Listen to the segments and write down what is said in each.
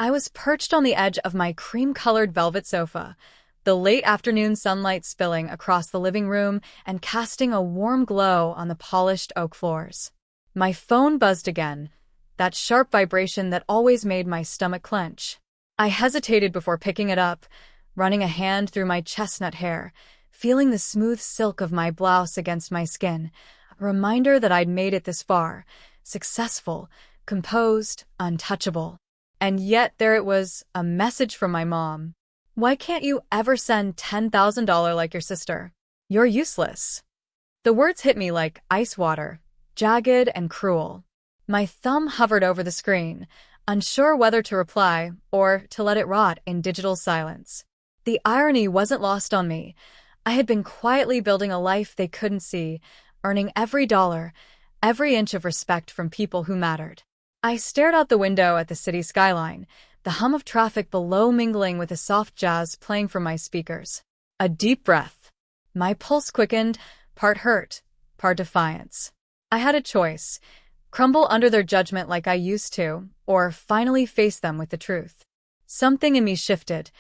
I was perched on the edge of my cream-colored velvet sofa, the late afternoon sunlight spilling across the living room and casting a warm glow on the polished oak floors. My phone buzzed again, that sharp vibration that always made my stomach clench. I hesitated before picking it up, running a hand through my chestnut hair, feeling the smooth silk of my blouse against my skin, a reminder that I'd made it this far, successful, composed, untouchable. And yet there it was, a message from my mom. "Why can't you ever send $10,000 like your sister? You're useless." The words hit me like ice water, jagged and cruel. My thumb hovered over the screen, unsure whether to reply or to let it rot in digital silence. The irony wasn't lost on me. I had been quietly building a life they couldn't see, earning every dollar, every inch of respect from people who mattered. I stared out the window at the city skyline, the hum of traffic below mingling with the soft jazz playing from my speakers. A deep breath. My pulse quickened, part hurt, part defiance. I had a choice: crumble under their judgment like I used to, or finally face them with the truth. Something in me shifted,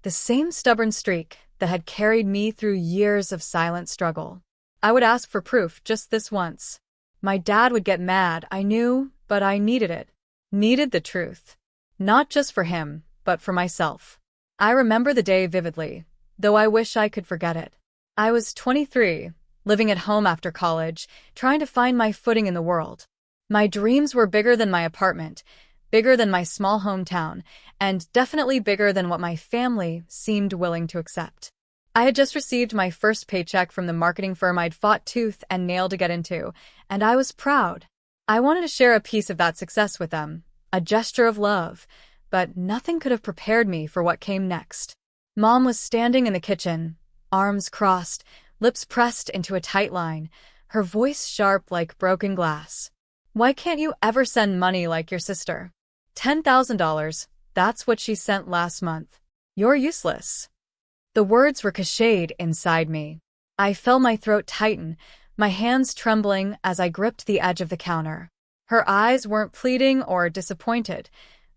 the same stubborn streak that had carried me through years of silent struggle. I would ask for proof just this once. My dad would get mad, I knew, but I needed it. Needed the truth. Not just for him, but for myself. I remember the day vividly, though I wish I could forget it. I was 23, living at home after college, trying to find my footing in the world. My dreams were bigger than my apartment, bigger than my small hometown, and definitely bigger than what my family seemed willing to accept. I had just received my first paycheck from the marketing firm I'd fought tooth and nail to get into, and I was proud. I wanted to share a piece of that success with them, a gesture of love, but nothing could have prepared me for what came next. Mom was standing in the kitchen, arms crossed, lips pressed into a tight line, her voice sharp like broken glass. "Why can't you ever send money like your sister? $10,000, that's what she sent last month. You're useless." The words ricocheted inside me. I felt my throat tighten, my hands trembling as I gripped the edge of the counter. Her eyes weren't pleading or disappointed.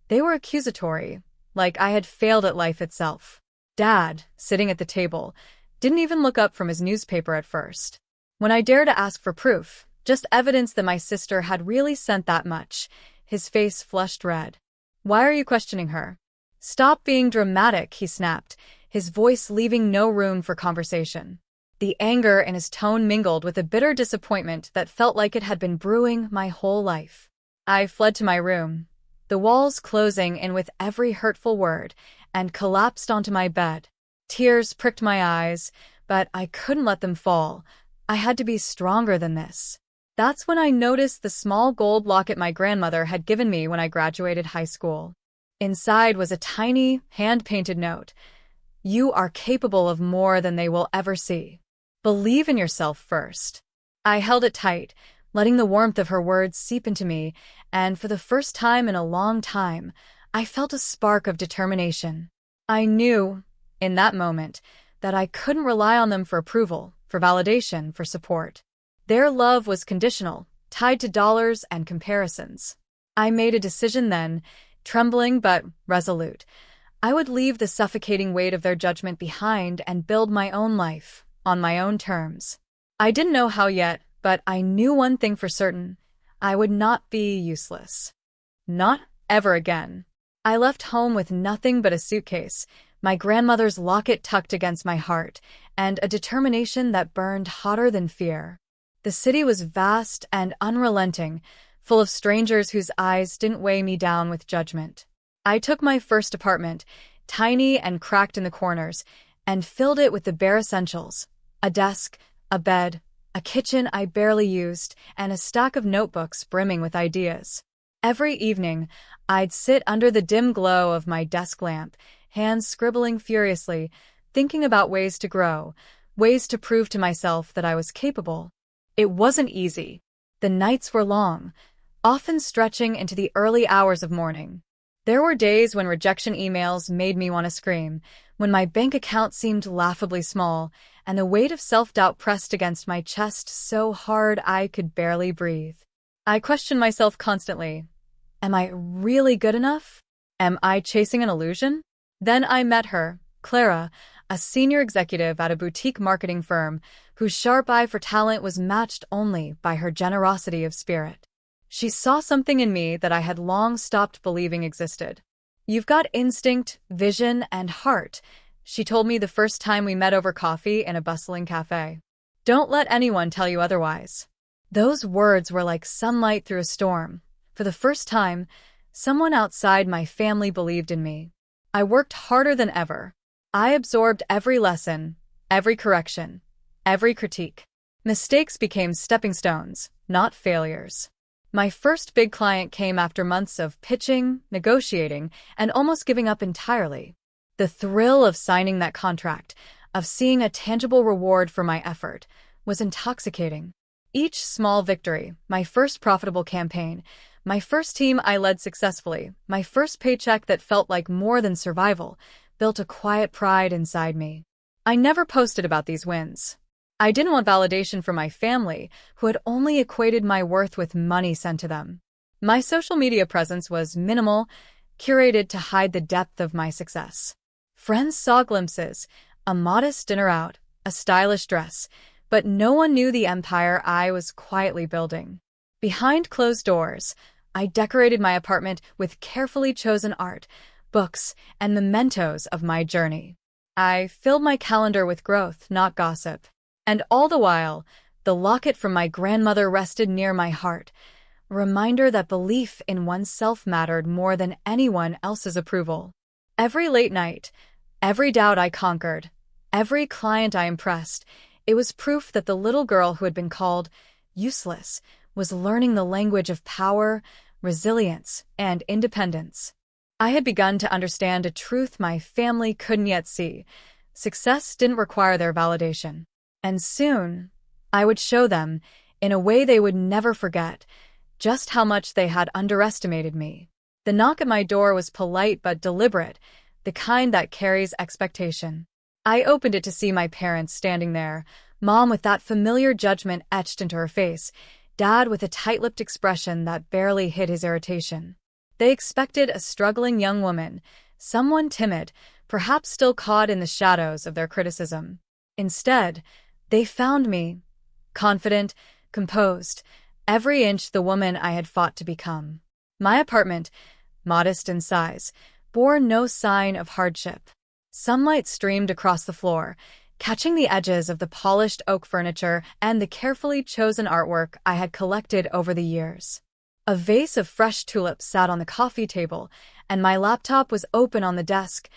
They were accusatory, like I had failed at life itself. Dad, sitting at the table, didn't even look up from his newspaper at first. When I dared to ask for proof, just evidence that my sister had really sent that much, his face flushed red. "Why are you questioning her?" "Stop being dramatic," he snapped, his voice leaving no room for conversation. The anger in his tone mingled with a bitter disappointment that felt like it had been brewing my whole life. I fled to my room, the walls closing in with every hurtful word, and collapsed onto my bed. Tears pricked my eyes, but I couldn't let them fall. I had to be stronger than this. That's when I noticed the small gold locket my grandmother had given me when I graduated high school. Inside was a tiny, hand-painted note. "You are capable of more than they will ever see. Believe in yourself first." I held it tight, letting the warmth of her words seep into me, and for the first time in a long time, I felt a spark of determination. I knew, in that moment, that I couldn't rely on them for approval, for validation, for support. Their love was conditional, tied to dollars and comparisons. I made a decision then, trembling but resolute. I would leave the suffocating weight of their judgment behind and build my own life, on my own terms. I didn't know how yet, but I knew one thing for certain: I would not be useless. Not ever again. I left home with nothing but a suitcase, my grandmother's locket tucked against my heart, and a determination that burned hotter than fear. The city was vast and unrelenting, full of strangers whose eyes didn't weigh me down with judgment. I took my first apartment, tiny and cracked in the corners, and filled it with the bare essentials: a desk, a bed, a kitchen I barely used, and a stack of notebooks brimming with ideas. Every evening, I'd sit under the dim glow of my desk lamp, hands scribbling furiously, thinking about ways to grow, ways to prove to myself that I was capable. It wasn't easy. The nights were long, often stretching into the early hours of morning. There were days when rejection emails made me want to scream, when my bank account seemed laughably small, and the weight of self-doubt pressed against my chest so hard I could barely breathe. I questioned myself constantly. Am I really good enough? Am I chasing an illusion? Then I met her, Clara, a senior executive at a boutique marketing firm whose sharp eye for talent was matched only by her generosity of spirit. She saw something in me that I had long stopped believing existed. "You've got instinct, vision, and heart," she told me the first time we met over coffee in a bustling cafe. "Don't let anyone tell you otherwise." Those words were like sunlight through a storm. For the first time, someone outside my family believed in me. I worked harder than ever. I absorbed every lesson, every correction, every critique. Mistakes became stepping stones, not failures. My first big client came after months of pitching, negotiating, and almost giving up entirely. The thrill of signing that contract, of seeing a tangible reward for my effort, was intoxicating. Each small victory, my first profitable campaign, my first team I led successfully, my first paycheck that felt like more than survival, built a quiet pride inside me. I never posted about these wins. I didn't want validation from my family, who had only equated my worth with money sent to them. My social media presence was minimal, curated to hide the depth of my success. Friends saw glimpses, a modest dinner out, a stylish dress, but no one knew the empire I was quietly building. Behind closed doors, I decorated my apartment with carefully chosen art, books, and mementos of my journey. I filled my calendar with growth, not gossip. And all the while, the locket from my grandmother rested near my heart, a reminder that belief in oneself mattered more than anyone else's approval. Every late night, every doubt I conquered, every client I impressed, it was proof that the little girl who had been called useless was learning the language of power, resilience, and independence. I had begun to understand a truth my family couldn't yet see. Success didn't require their validation. And soon, I would show them, in a way they would never forget, just how much they had underestimated me. The knock at my door was polite but deliberate, the kind that carries expectation. I opened it to see my parents standing there, Mom with that familiar judgment etched into her face, Dad with a tight-lipped expression that barely hid his irritation. They expected a struggling young woman, someone timid, perhaps still caught in the shadows of their criticism. Instead, they found me, confident, composed, every inch the woman I had fought to become. My apartment, modest in size, bore no sign of hardship. Sunlight streamed across the floor, catching the edges of the polished oak furniture and the carefully chosen artwork I had collected over the years. A vase of fresh tulips sat on the coffee table, and my laptop was open on the desk,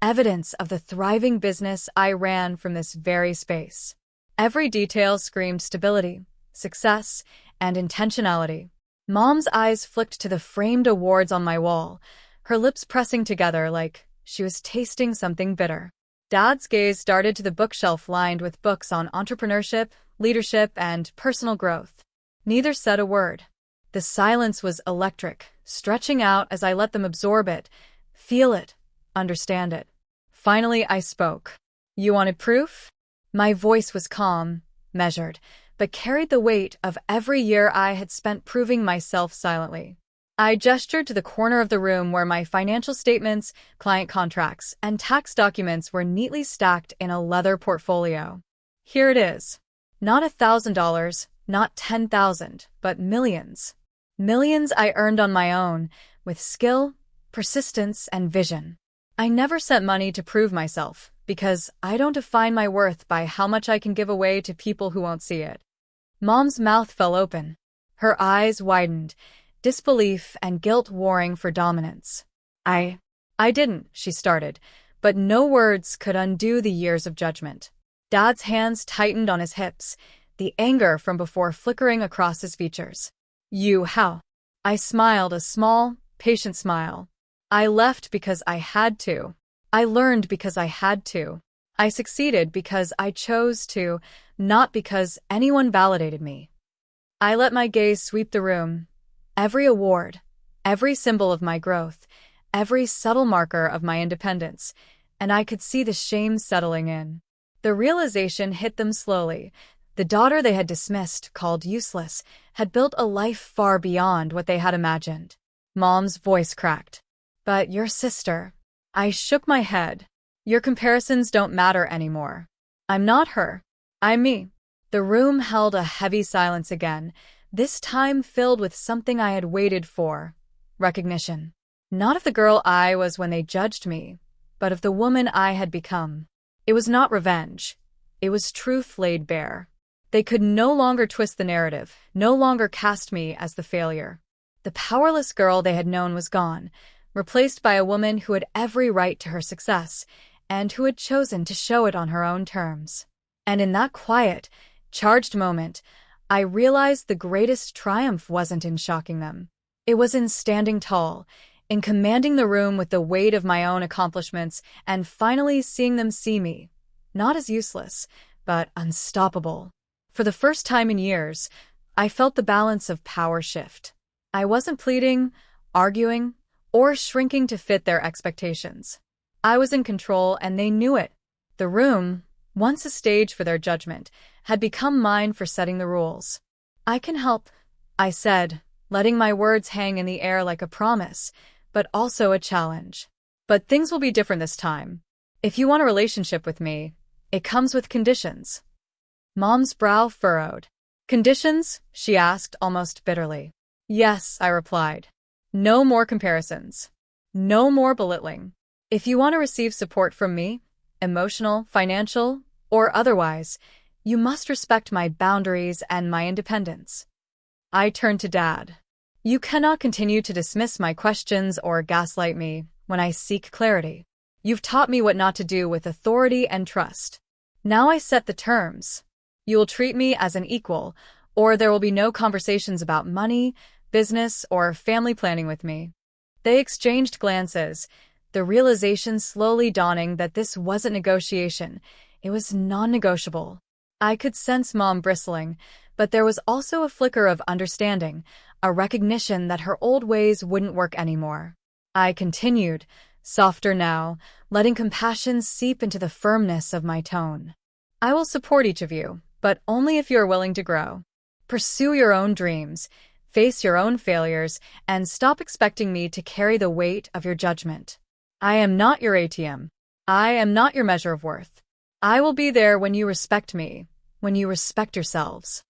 evidence of the thriving business I ran from this very space. Every detail screamed stability, success, and intentionality. Mom's eyes flicked to the framed awards on my wall, her lips pressing together like she was tasting something bitter. Dad's gaze darted to the bookshelf lined with books on entrepreneurship, leadership, and personal growth. Neither said a word. The silence was electric, stretching out as I let them absorb it, feel it, understand it. Finally, I spoke. "You wanted proof?" My voice was calm, measured, but carried the weight of every year I had spent proving myself silently. I gestured to the corner of the room where my financial statements, client contracts, and tax documents were neatly stacked in a leather portfolio. Here it is. Not $1,000, not 10,000, but millions. Millions I earned on my own, with skill, persistence, and vision. I never sent money to prove myself, because I don't define my worth by how much I can give away to people who won't see it. Mom's mouth fell open. Her eyes widened, disbelief and guilt warring for dominance. I didn't, she started, but no words could undo the years of judgment. Dad's hands tightened on his hips, the anger from before flickering across his features. How? I smiled, a small, patient smile. I left because I had to. I learned because I had to. I succeeded because I chose to, not because anyone validated me. I let my gaze sweep the room. Every award, every symbol of my growth, every subtle marker of my independence, and I could see the shame settling in. The realization hit them slowly. The daughter they had dismissed, called useless, had built a life far beyond what they had imagined. Mom's voice cracked. But your sister. I shook my head. Your comparisons don't matter anymore. I'm not her. I'm me. The room held a heavy silence again, this time filled with something I had waited for. Recognition. Not of the girl I was when they judged me, but of the woman I had become. It was not revenge. It was truth laid bare. They could no longer twist the narrative, no longer cast me as the failure. The powerless girl they had known was gone, replaced by a woman who had every right to her success, and who had chosen to show it on her own terms. And in that quiet, charged moment, I realized the greatest triumph wasn't in shocking them. It was in standing tall, in commanding the room with the weight of my own accomplishments, and finally seeing them see me, not as useless, but unstoppable. For the first time in years, I felt the balance of power shift. I wasn't pleading, arguing, or shrinking to fit their expectations. I was in control, and they knew it. The room, once a stage for their judgment, had become mine for setting the rules. I can help, I said, letting my words hang in the air like a promise, but also a challenge. But things will be different this time. If you want a relationship with me, it comes with conditions. Mom's brow furrowed. Conditions? She asked almost bitterly. Yes, I replied. No more comparisons. No more belittling. If you want to receive support from me, emotional, financial, or otherwise, you must respect my boundaries and my independence. I turned to Dad. You cannot continue to dismiss my questions or gaslight me when I seek clarity. You've taught me what not to do with authority and trust. Now I set the terms. You will treat me as an equal, or there will be no conversations about money, business, or family planning with me. They exchanged glances, the realization slowly dawning that this wasn't negotiation, it was non-negotiable. I could sense Mom bristling, but there was also a flicker of understanding, a recognition that her old ways wouldn't work anymore. I continued, softer now, letting compassion seep into the firmness of my tone. I will support each of you, but only if you are willing to grow. Pursue your own dreams, face your own failures, and stop expecting me to carry the weight of your judgment. I am not your ATM. I am not your measure of worth. I will be there when you respect me, when you respect yourselves.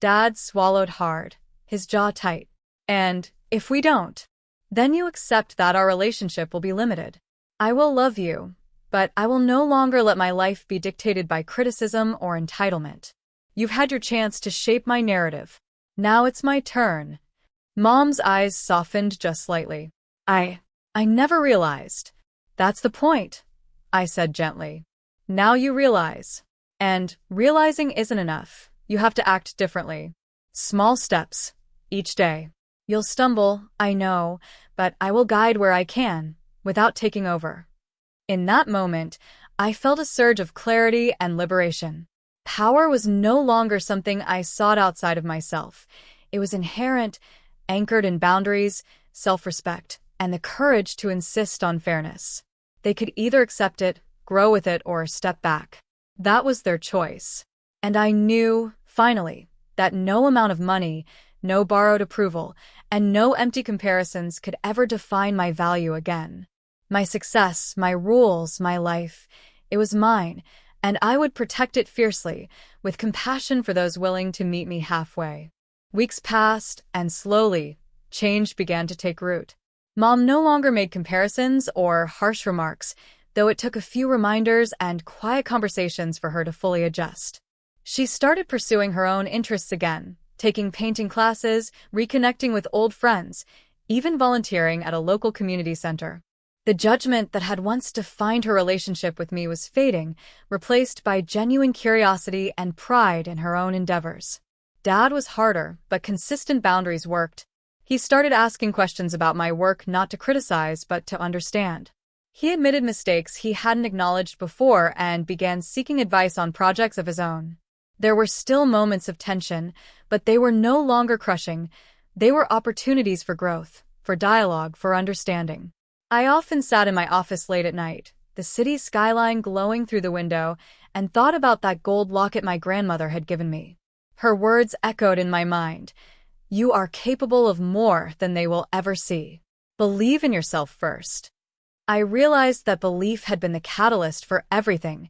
Dad swallowed hard, his jaw tight. And if we don't, then you accept that our relationship will be limited. I will love you, but I will no longer let my life be dictated by criticism or entitlement. You've had your chance to shape my narrative. Now it's my turn. Mom's eyes softened just slightly. I never realized. That's the point, I said gently. Now you realize. And realizing isn't enough. You have to act differently. Small steps, each day. You'll stumble, I know, but I will guide where I can, without taking over. In that moment, I felt a surge of clarity and liberation. Power was no longer something I sought outside of myself. It was inherent, anchored in boundaries, self-respect, and the courage to insist on fairness. They could either accept it, grow with it, or step back. That was their choice. And I knew, finally, that no amount of money, no borrowed approval, and no empty comparisons could ever define my value again. My success, my rules, my life, it was mine, and I would protect it fiercely, with compassion for those willing to meet me halfway. Weeks passed, and slowly, change began to take root. Mom no longer made comparisons or harsh remarks, though it took a few reminders and quiet conversations for her to fully adjust. She started pursuing her own interests again, taking painting classes, reconnecting with old friends, even volunteering at a local community center. The judgment that had once defined her relationship with me was fading, replaced by genuine curiosity and pride in her own endeavors. Dad was harder, but consistent boundaries worked. He started asking questions about my work, not to criticize, but to understand. He admitted mistakes he hadn't acknowledged before and began seeking advice on projects of his own. There were still moments of tension, but they were no longer crushing. They were opportunities for growth, for dialogue, for understanding. I often sat in my office late at night, the city skyline glowing through the window, and thought about that gold locket my grandmother had given me. Her words echoed in my mind. You are capable of more than they will ever see. Believe in yourself first. I realized that belief had been the catalyst for everything: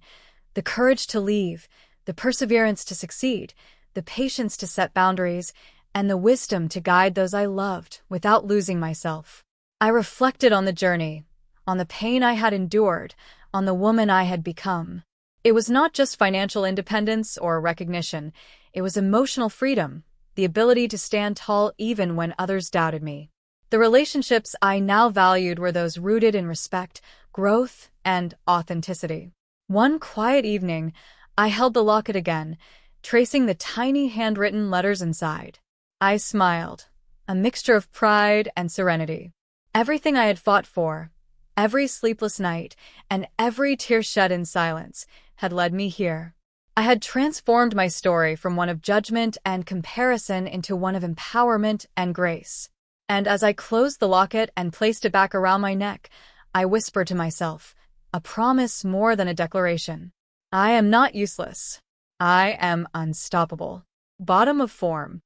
the courage to leave, the perseverance to succeed, the patience to set boundaries, and the wisdom to guide those I loved without losing myself. I reflected on the journey, on the pain I had endured, on the woman I had become. It was not just financial independence or recognition, it was emotional freedom, the ability to stand tall even when others doubted me. The relationships I now valued were those rooted in respect, growth, and authenticity. One quiet evening, I held the locket again, tracing the tiny handwritten letters inside. I smiled, a mixture of pride and serenity. Everything I had fought for, every sleepless night, and every tear shed in silence, had led me here. I had transformed my story from one of judgment and comparison into one of empowerment and grace. And as I closed the locket and placed it back around my neck, I whispered to myself, a promise more than a declaration. I am not useless. I am unstoppable. Bottom of form.